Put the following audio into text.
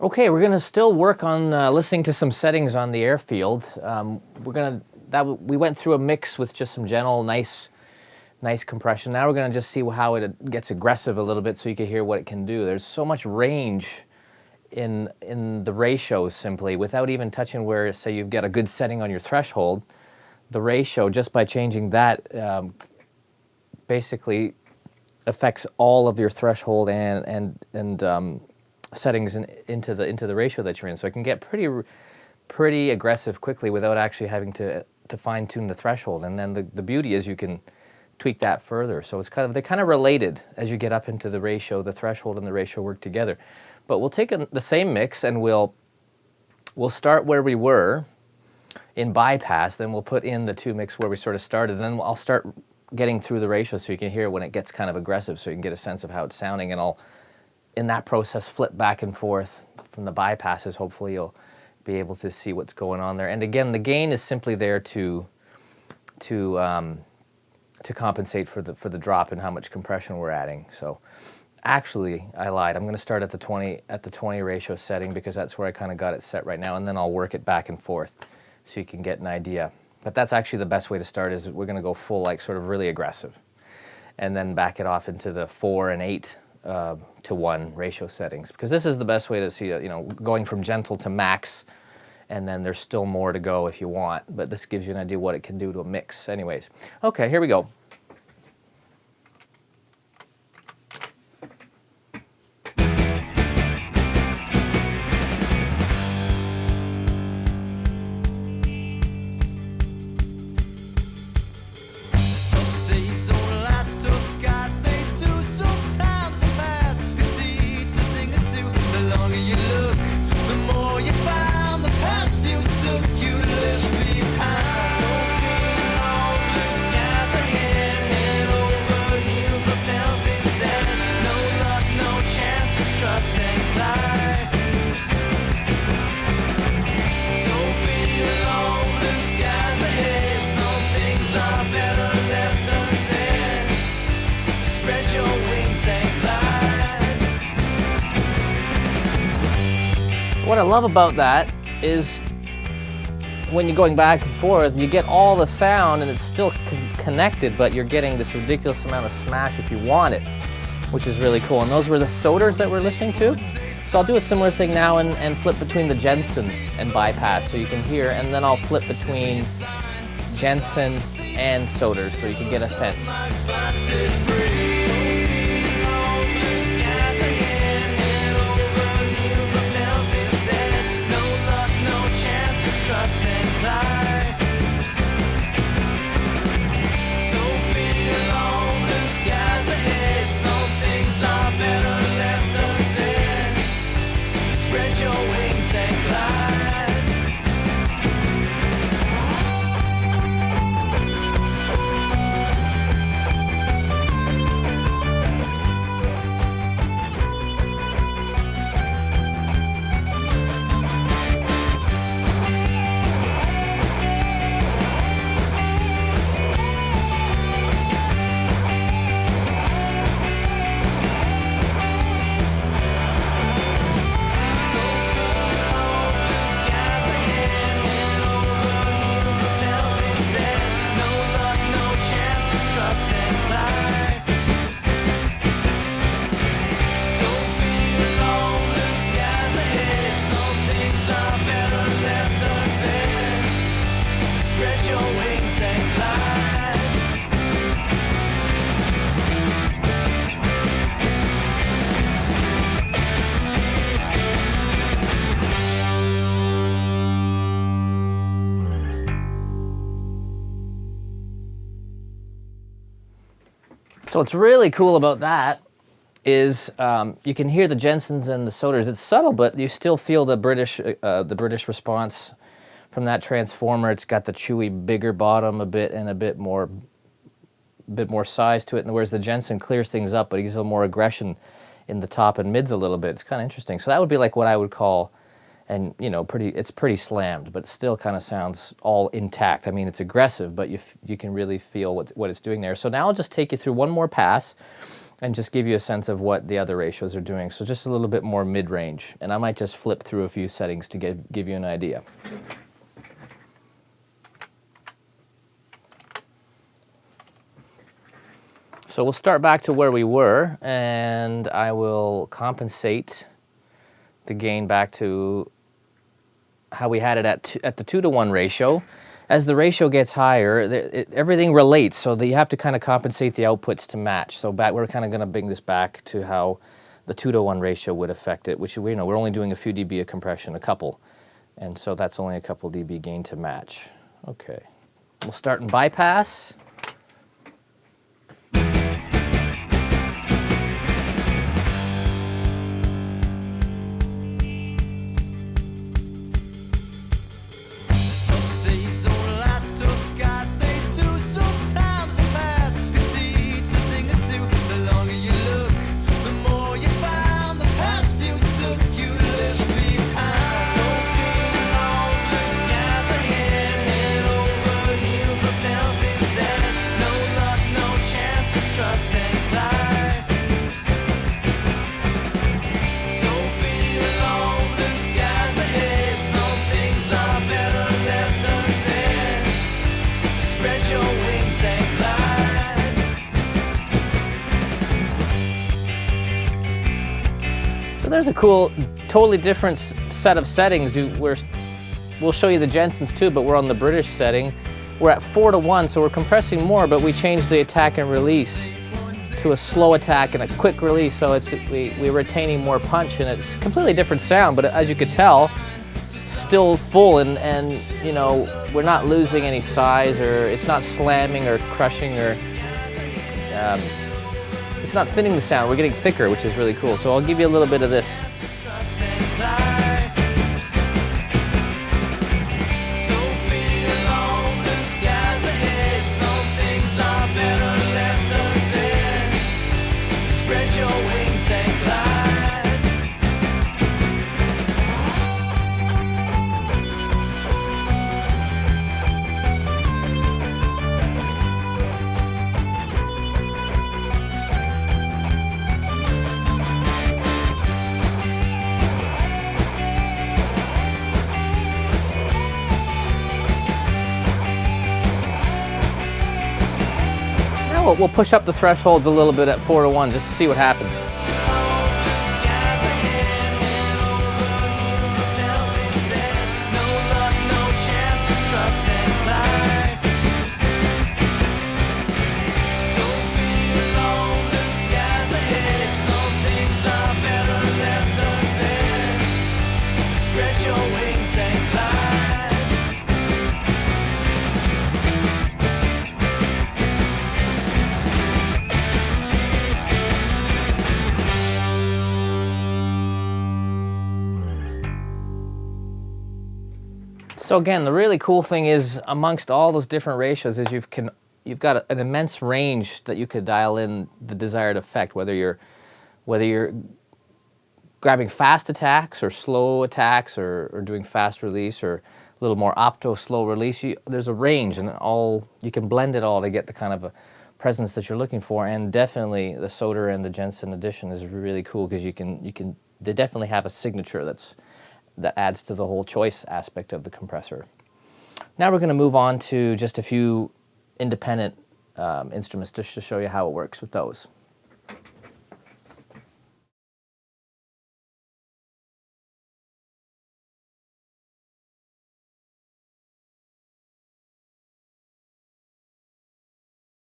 Okay, we're gonna still work on listening to some settings on the Airfield. We went through a mix with just some gentle, nice compression. Now we're gonna just see how it gets aggressive a little bit, so you can hear what it can do. There's so much range in the ratio simply, without even touching where, say, you've got a good setting on your threshold. The ratio, just by changing that, basically affects all of your threshold and settings into the ratio that you're in. So it can get pretty aggressive quickly without actually having to fine tune the threshold. And then the beauty is you can tweak that further. So it's they're kind of related as you get up into the ratio. The threshold and the ratio work together. But we'll take the same mix and we'll start where we were in bypass. Then we'll put in the two mix where we sort of started. And then I'll start getting through the ratio so you can hear when it gets kind of aggressive, so you can get a sense of how it's sounding. And I'll, in that process, flip back and forth from the bypasses. Hopefully you'll be able to see what's going on there. And again, the gain is simply there to compensate for the drop in how much compression we're adding. So actually, I lied. I'm going to start at the 20 ratio setting, because that's where I kind of got it set right now, and then I'll work it back and forth so you can get an idea. But that's actually the best way to start. Is we're going to go full, like, sort of really aggressive, and then back it off into the 4 and 8 to 1 ratio settings, because this is the best way to see it, going from gentle to max, and then there's still more to go if you want, but this gives you an idea what it can do to a mix anyways. Okay, here we go. What I love about that is when you're going back and forth, you get all the sound and it's still connected, but you're getting this ridiculous amount of smash if you want it, which is really cool. And those were the Soders that we're listening to. So I'll do a similar thing now and flip between the Jensen and bypass so you can hear, and then I'll flip between Jensen and Soders so you can get a sense. So what's really cool about that is you can hear the Jensens and the Soders. It's subtle, but you still feel the British response from that transformer. It's got the chewy, bigger bottom a bit and a bit more size to it. And whereas the Jensen clears things up, but he gives a little more aggression in the top and mids a little bit. It's kind of interesting. So that would be like what I would call, and it's pretty slammed, but it still kind of sounds all intact. I mean, it's aggressive, but you can really feel what it's doing there. So now I'll just take you through one more pass, and just give you a sense of what the other ratios are doing. So just a little bit more mid-range. And I might just flip through a few settings to give you an idea. So we'll start back to where we were, and I will compensate the gain back to how we had it at the 2-to-1 ratio. As the ratio gets higher, everything relates, so that you have to kind of compensate the outputs to match. So we're kind of going to bring this back to how the 2-to-1 ratio would affect it, which we're only doing a few dB of compression, a couple, and so that's only a couple dB gain to match. Okay, we'll start in bypass. There's a cool, totally different set of settings. We'll show you the Jensen's too, but we're on the British setting. We're at 4-to-1, so we're compressing more, but we changed the attack and release to a slow attack and a quick release, so we're retaining more punch, and it's a completely different sound, but as you could tell, still full, and you know, we're not losing any size, or it's not slamming or crushing, or it's not thinning the sound. We're getting thicker, which is really cool. So I'll give you a little bit of this. We'll push up the thresholds a little bit at 4-to-1 just to see what happens. So again, the really cool thing is, amongst all those different ratios, is you've got an immense range that you could dial in the desired effect, whether you're grabbing fast attacks or slow attacks, or doing fast release, or a little more opto slow release. There's a range, and you can blend it all to get the kind of a presence that you're looking for. And definitely the Soder and the Jensen edition is really cool, because they definitely have a signature that adds to the whole choice aspect of the compressor. Now we're going to move on to just a few independent instruments just to show you how it works with those.